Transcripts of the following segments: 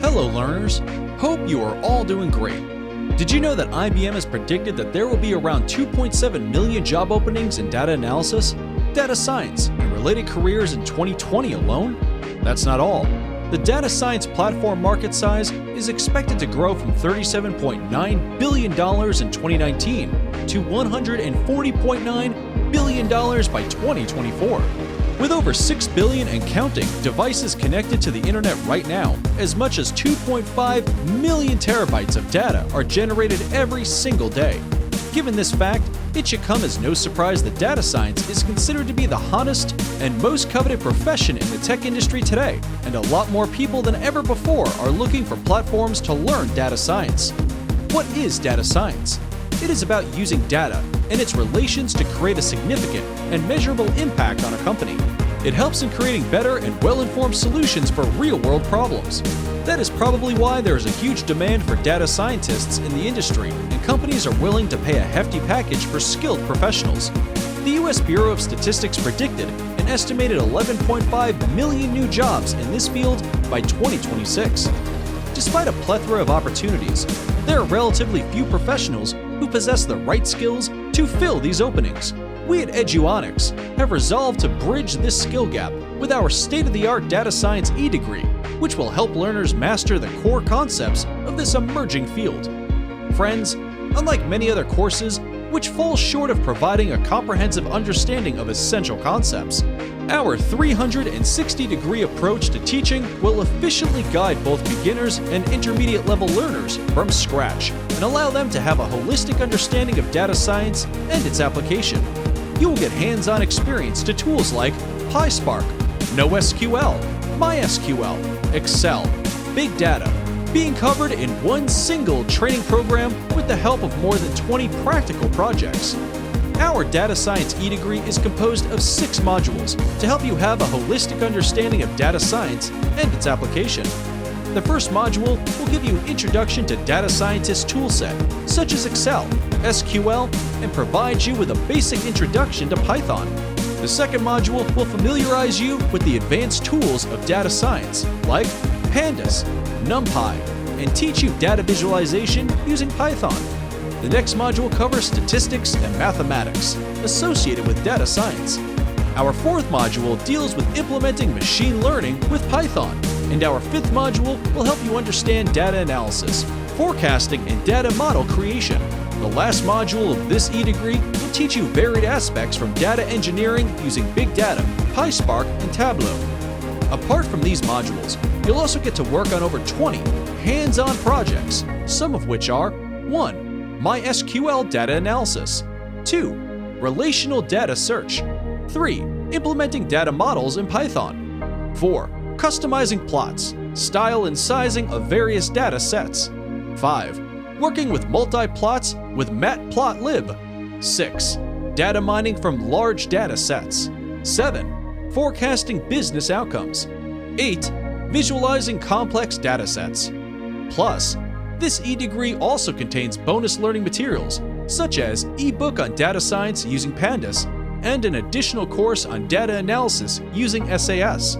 Hello learners, hope you are all doing great. Did you know that IBM has predicted that there will be around 2.7 million job openings in data analysis, data science, and related careers in 2020 alone? That's not all. The data science platform market size is expected to grow from $37.9 billion in 2019 to $140.9 billion by 2024. With over 6 billion and counting devices connected to the internet right now, as much as 2.5 million terabytes of data are generated every single day. Given this fact, it should come as no surprise that data science is considered to be the hottest and most coveted profession in the tech industry today, and a lot more people than ever before are looking for platforms to learn data science. What is data science? It is about using data and its relations to create a significant and measurable impact on a company. It helps in creating better and well-informed solutions for real-world problems. That is probably why there is a huge demand for data scientists in the industry, and companies are willing to pay a hefty package for skilled professionals. The U.S. Bureau of Statistics predicted an estimated 11.5 million new jobs in this field by 2026. Despite a plethora of opportunities, there are relatively few professionals who possess the right skills to fill these openings. We at Eduonix have resolved to bridge this skill gap with our state-of-the-art data science EDegree, which will help learners master the core concepts of this emerging field. Friends, unlike many other courses which fall short of providing a comprehensive understanding of essential concepts, our 360-degree approach to teaching will efficiently guide both beginners and intermediate-level learners from scratch and allow them to have a holistic understanding of data science and its application. You will get hands-on experience to tools like PySpark, NoSQL, MySQL, Excel, Big Data, being covered in one single training program with the help of more than 20 practical projects. Our Data Science eDegree is composed of 6 modules to help you have a holistic understanding of data science and its application. The first module will give you an introduction to data scientist toolset, such as Excel, SQL, and provide you with a basic introduction to Python. The second module will familiarize you with the advanced tools of data science, like Pandas, NumPy, and teach you data visualization using Python. The next module covers statistics and mathematics associated with data science. Our fourth module deals with implementing machine learning with Python, and our fifth module will help you understand data analysis, forecasting, and data model creation. The last module of this eDegree will teach you varied aspects from data engineering using Big Data, PySpark, and Tableau. Apart from these modules, you'll also get to work on over 20 hands-on projects, some of which are 1. MySQL data analysis, 2. Relational data search, 3. Implementing data models in Python, 4. Customizing plots, style and sizing of various data sets, 5. Working with multi-plots with matplotlib, 6. Data mining from large data sets, 7. Forecasting business outcomes, 8. Visualizing complex data sets. Plus, this eDegree also contains bonus learning materials, such as ebook on data science using Pandas, and an additional course on data analysis using SAS.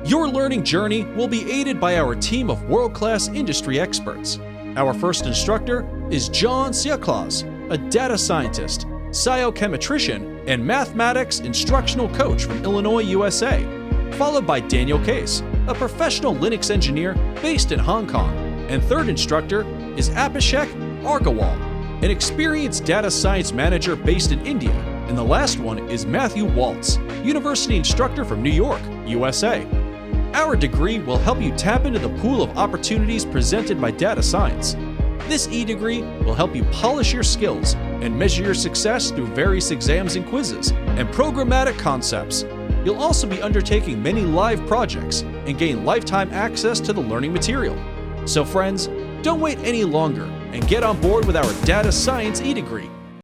Your learning journey will be aided by our team of world-class industry experts. Our first instructor is John Siaklaus, a data scientist, biochemistician, and mathematics instructional coach from Illinois, USA, followed by Daniel Case, a professional Linux engineer based in Hong Kong. And third instructor is Abhishek Argawal, an experienced data science manager based in India. And the last one is Matthew Waltz, university instructor from New York, USA. Our degree will help you tap into the pool of opportunities presented by data science. This eDegree will help you polish your skills and measure your success through various exams and quizzes and programmatic concepts. You'll also be undertaking many live projects and gain lifetime access to the learning material. So friends, don't wait any longer and get on board with our Data Science eDegree.